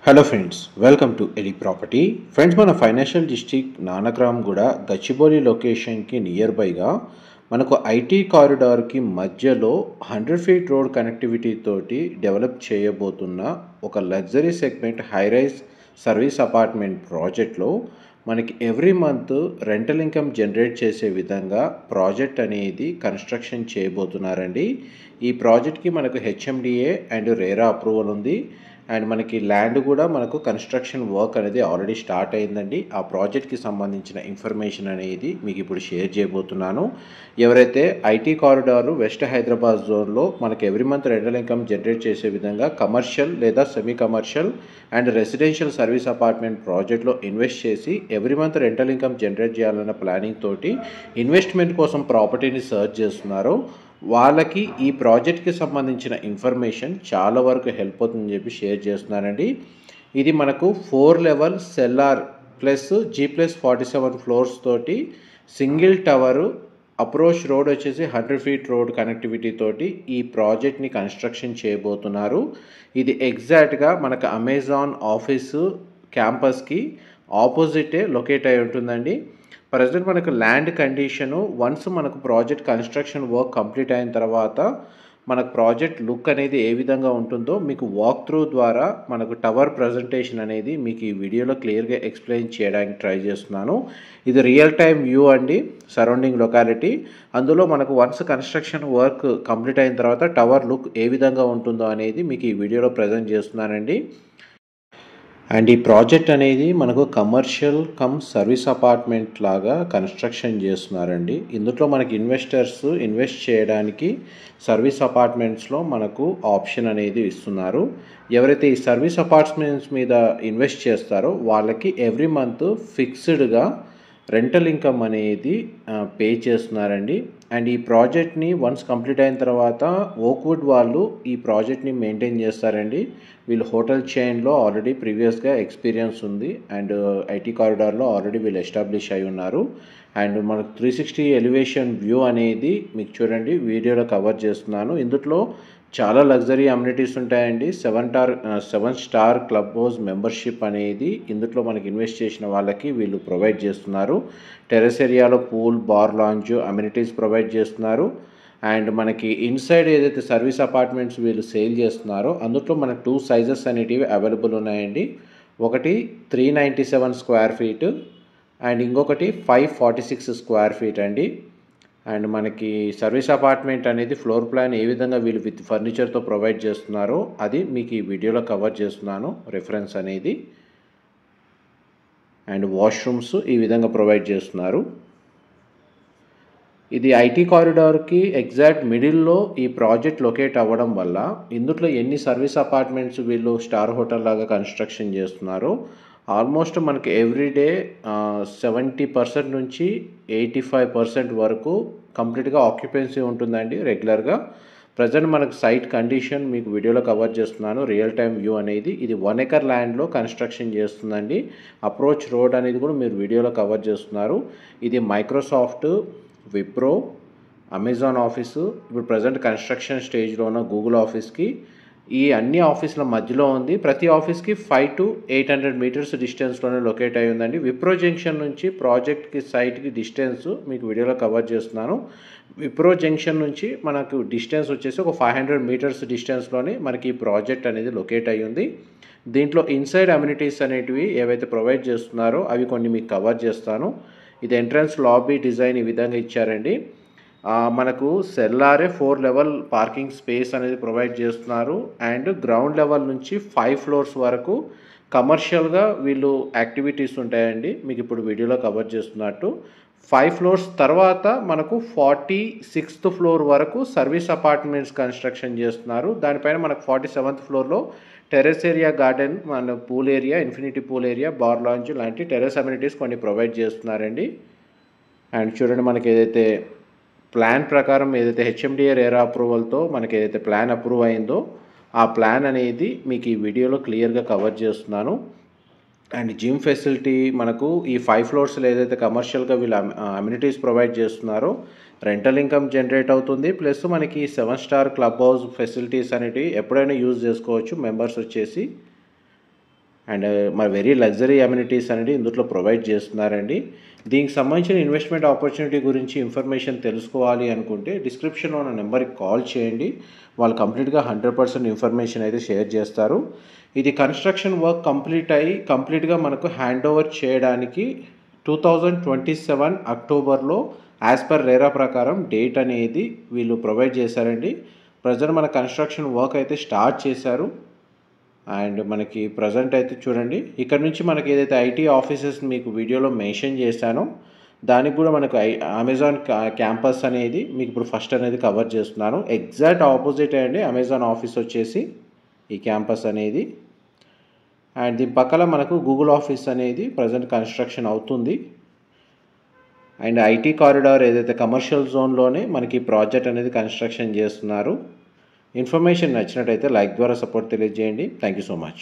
Hello friends, welcome to ఎలి property. Friends, మన financial district Nanakramguda Gachibowli లొకేషన్కి నియర్ బైగా మనకు ఐటీ కారిడార్కి మధ్యలో 100 ఫీట్ రోడ్ కనెక్టివిటీ తోటి డెవలప్ చేయబోతున్న ఒక luxury segment high-rise service apartment ప్రాజెక్ట్లో మనకి every month rental income generate చేసే విధంగా ప్రాజెక్ట్ అనేది కన్స్ట్రక్షన్ చేయబోతున్నారండి. ఈ ప్రాజెక్ట్కి మనకు హెచ్ఎండిఏ అండ్ రేరా అప్రూవల్ ఉంది. అండ్ మనకి ల్యాండ్ కూడా మనకు కన్స్ట్రక్షన్ వర్క్ అనేది ఆల్రెడీ స్టార్ట్ అయిందండి. ఆ ప్రాజెక్ట్కి సంబంధించిన ఇన్ఫర్మేషన్ అనేది మీకు ఇప్పుడు షేర్ చేయబోతున్నాను. ఎవరైతే ఐటీ కారిడార్ వెస్ట్ హైదరాబాద్ జోన్లో మనకి every month rental income generate చేసే విధంగా కమర్షియల్ లేదా semi commercial and residential service apartment ప్రాజెక్ట్లో ఇన్వెస్ట్ చేసి every month rental income generate చేయాలన్న ప్లానింగ్ తోటి ఇన్వెస్ట్మెంట్ కోసం ప్రాపర్టీని సర్చ్ చేస్తున్నారు, వాళ్ళకి ఈ ప్రాజెక్ట్కి సంబంధించిన ఇన్ఫర్మేషన్ చాలా వరకు హెల్ప్ అవుతుందని చెప్పి షేర్ చేస్తున్నానండి. ఇది మనకు 4 level cellar plus G+47 floors తోటి సింగిల్ టవరు అప్రోచ్ రోడ్ వచ్చేసి 100 ఫీట్ రోడ్ కనెక్టివిటీ తోటి ఈ ప్రాజెక్ట్ని కన్స్ట్రక్షన్ చేయబోతున్నారు. ఇది ఎగ్జాక్ట్గా మనకు అమెజాన్ ఆఫీసు క్యాంపస్కి ఆపోజిటే లొకేట్ అయి ఉంటుందండి. ప్రజెంట్ మనకు ల్యాండ్ కండిషను వన్స్ మనకు ప్రాజెక్ట్ కన్స్ట్రక్షన్ వర్క్ కంప్లీట్ అయిన తర్వాత మనకు ప్రాజెక్ట్ లుక్ అనేది ఏ విధంగా ఉంటుందో మీకు వాక్ త్రూ ద్వారా మనకు టవర్ ప్రజెంటేషన్ అనేది మీకు ఈ వీడియోలో క్లియర్గా ఎక్స్ప్లెయిన్ చేయడానికి ట్రై చేస్తున్నాను. ఇది రియల్ టైం వ్యూ అండి, సరౌండింగ్ లొకాలిటీ. అందులో మనకు వన్స్ కన్స్ట్రక్షన్ వర్క్ కంప్లీట్ అయిన తర్వాత టవర్ లుక్ ఏ విధంగా ఉంటుందో అనేది మీకు ఈ వీడియోలో ప్రజెంట్ చేస్తున్నానండి. అండ్ ఈ ప్రాజెక్ట్ అనేది మనకు కమర్షియల్ కమ్ సర్వీస్ అపార్ట్మెంట్ లాగా కన్స్ట్రక్షన్ చేస్తున్నారండి. ఇందులో మనకి ఇన్వెస్టర్స్ ఇన్వెస్ట్ చేయడానికి సర్వీస్ అపార్ట్మెంట్స్లో మనకు ఆప్షన్ అనేది ఇస్తున్నారు. ఎవరైతే ఈ సర్వీస్ అపార్ట్మెంట్స్ మీద ఇన్వెస్ట్ చేస్తారో వాళ్ళకి ఎవ్రీ మంత్ ఫిక్స్డ్గా రెంటల్ ఇన్కమ్ అనేది పే చేస్తున్నారండి. అండ్ ఈ ప్రాజెక్ట్ని వన్స్ కంప్లీట్ అయిన తర్వాత ఓక్వుడ్ వాళ్ళు ఈ ప్రాజెక్ట్ని మెయింటైన్ చేస్తారండి. వీళ్ళు హోటల్ చైన్లో ఆల్రెడీ ప్రీవియస్గా ఎక్స్పీరియన్స్ ఉంది అండ్ ఐటీ కారిడార్లో ఆల్రెడీ వీళ్ళు ఎస్టాబ్లిష్ అయి ఉన్నారు. అండ్ మనకు 360 ఎలివేషన్ వ్యూ అనేది మీకు చూడండి వీడియోలో కవర్ చేస్తున్నాను. ఇందులో చాలా లగ్జరీ అమ్యూనిటీస్ ఉంటాయండి. 7 స్టార్ క్లబ్ హౌస్ మెంబర్షిప్ అనేది ఇందులో మనకి ఇన్వెస్ట్ చేసిన వాళ్ళకి వీళ్ళు ప్రొవైడ్ చేస్తున్నారు. టెరెస్ ఏరియాలో pool, bar lounge amenities provide చేస్తున్నారు. అండ్ మనకి ఇన్సైడ్ ఏదైతే సర్వీస్ అపార్ట్మెంట్స్ వీళ్ళు సేల్ చేస్తున్నారో అందులో మనకు 2 సైజెస్ అనేటివి అవైలబుల్ ఉన్నాయండి. ఒకటి 397 స్క్వేర్ ఫీట్ అండ్ ఇంకొకటి 546 స్క్వేర్ ఫీట్ అండి. అండ్ మనకి సర్వీస్ అపార్ట్మెంట్ అనేది ఫ్లోర్ ప్లాన్ ఏ విధంగా వీళ్ళు విత్ ఫర్నిచర్తో ప్రొవైడ్ చేస్తున్నారో అది మీకు ఈ వీడియోలో కవర్ చేస్తున్నాను రెఫరెన్స్ అనేది. అండ్ వాష్రూమ్స్ ఈ విధంగా ప్రొవైడ్ చేస్తున్నారు. ఇది ఐటీ కారిడార్కి ఎగ్జాక్ట్ మిడిల్లో ఈ ప్రాజెక్ట్ లొకేట్ అవ్వడం వల్ల ఇందులో ఎన్ని సర్వీస్ అపార్ట్మెంట్స్ వీళ్ళు స్టార్ హోటల్ లాగా కన్స్ట్రక్షన్ చేస్తున్నారో ఆల్మోస్ట్ మనకి ఎవ్రీడే 70% నుంచి 85% వరకు కంప్లీట్గా ఆక్యుపెన్సీ ఉంటుందండి రెగ్యులర్గా. ప్రజెంట్ మనకు సైట్ కండిషన్ మీకు వీడియోలో కవర్ చేస్తున్నాను, రియల్ టైం వ్యూ అనేది. ఇది 1 ఎకర్ ల్యాండ్లో కన్స్ట్రక్షన్ చేస్తుందండి. అప్రోచ్ రోడ్ అనేది కూడా మీరు వీడియోలో కవర్ చేస్తున్నారు. ఇది మైక్రోసాఫ్ట్, విప్రో, అమెజాన్ ఆఫీసు, ఇప్పుడు ప్రజెంట్ కన్స్ట్రక్షన్ స్టేజ్లో ఉన్న గూగుల్ ఆఫీస్కి ఈ అన్ని ఆఫీసుల మధ్యలో ఉంది. ప్రతి ఆఫీస్కి 500 to 800 మీటర్స్ డిస్టెన్స్లోనే లొకేట్ అయి ఉందండి. విప్రో జంక్షన్ నుంచి ప్రాజెక్ట్కి సైట్కి డిస్టెన్స్ మీకు వీడియోలో కవర్ చేస్తున్నాను. విప్రో జంక్షన్ నుంచి మనకు డిస్టెన్స్ వచ్చేసి ఒక 500 మీటర్స్ డిస్టెన్స్లోనే మనకి ఈ ప్రాజెక్ట్ అనేది లొకేట్ అయి ఉంది. దీంట్లో ఇన్సైడ్ అమ్యూనిటీస్ అనేటివి ఏవైతే ప్రొవైడ్ చేస్తున్నారో అవి కొన్ని మీకు కవర్ చేస్తాను. ఇది ఎంట్రన్స్ లాబీ డిజైన్ ఈ విధంగా ఇచ్చారండి. మనకు సెల్లారే 4 లెవెల్ పార్కింగ్ స్పేస్ అనేది ప్రొవైడ్ చేస్తున్నారు. అండ్ గ్రౌండ్ లెవెల్ నుంచి 5 ఫ్లోర్స్ వరకు కమర్షియల్గా వీళ్ళు యాక్టివిటీస్ ఉంటాయండి. మీకు ఇప్పుడు వీడియోలో కవర్ చేస్తున్నట్టు 5 ఫ్లోర్స్ తర్వాత మనకు 46th ఫ్లోర్ వరకు సర్వీస్ అపార్ట్మెంట్స్ కన్స్ట్రక్షన్ చేస్తున్నారు. దానిపైన మనకు 47th ఫ్లోర్లో టెరెస్ ఏరియా, గార్డెన్, మన pool area, infinity pool area, bar lounge లాంటి టెరెస్ అమ్యూనిటీస్ కొన్ని ప్రొవైడ్ చేస్తున్నారండి. అండ్ చూడండి మనకి ఏదైతే ప్లాన్ ప్రకారం ఏదైతే హెచ్ఎండిఏ రేరా అప్రూవల్తో మనకి ఏదైతే ప్లాన్ అప్రూవ్ అయిందో ఆ ప్లాన్ అనేది మీకు ఈ వీడియోలో క్లియర్గా కవర్ చేస్తున్నాను. అండ్ జిమ్ ఫెసిలిటీ మనకు ఈ 5 ఫ్లోర్స్లో ఏదైతే కమర్షియల్గా వీళ్ళు అమ్యూనిటీస్ ప్రొవైడ్ చేస్తున్నారో రెంటల్ ఇన్కమ్ జనరేట్ అవుతుంది. ప్లస్ మనకి 7 స్టార్ క్లబ్ హౌస్ ఫెసిలిటీస్ అనేటివి ఎప్పుడైనా యూజ్ చేసుకోవచ్చు మెంబర్స్ వచ్చేసి. అండ్ మరి వెరీ లగ్జరీ అమ్యూనిటీస్ అనేది ఇందులో ప్రొవైడ్ చేస్తున్నారండి. దీనికి సంబంధించిన ఇన్వెస్ట్మెంట్ ఆపర్చునిటీ గురించి ఇన్ఫర్మేషన్ తెలుసుకోవాలి అనుకుంటే డిస్క్రిప్షన్లో ఉన్న నెంబర్కి కాల్ చేయండి. వాళ్ళు కంప్లీట్గా 100% ఇన్ఫర్మేషన్ అయితే షేర్ చేస్తారు. ఇది కన్స్ట్రక్షన్ వర్క్ కంప్లీట్గా మనకు హ్యాండ్ ఓవర్ చేయడానికి 2027 అక్టోబర్లో యాజ్ పర్ రేరా ప్రకారం డేట్ అనేది వీళ్ళు ప్రొవైడ్ చేశారండి. ప్రజెంట్ మన కన్స్ట్రక్షన్ వర్క్ అయితే స్టార్ట్ చేశారు. అండ్ మనకి ప్రజెంట్ అయితే చూడండి, ఇక్కడ నుంచి మనకి ఏదైతే ఐటీ ఆఫీసెస్ మీకు వీడియోలో మెన్షన్ చేశానో దానికి కూడా మనకు అమెజాన్ క్యాంపస్ అనేది మీకు ఇప్పుడు ఫస్ట్ అనేది కవర్ చేస్తున్నాను. ఎగ్జాక్ట్ ఆపోజిట్ అండి అమెజాన్ ఆఫీస్ వచ్చేసి ఈ క్యాంపస్ అనేది. అండ్ దీని పక్కన మనకు గూగుల్ ఆఫీస్ అనేది ప్రజెంట్ కన్స్ట్రక్షన్ అవుతుంది. అండ్ ఐటీ కారిడార్ ఏదైతే కమర్షియల్ జోన్లోనే మనకి ప్రాజెక్ట్ అనేది కన్స్ట్రక్షన్ చేస్తున్నారు. ఇన్ఫర్మేషన్ నచ్చినట్టయితే లైక్ ద్వారా సపోర్ట్ తెలియజేయండి. Thank you so much.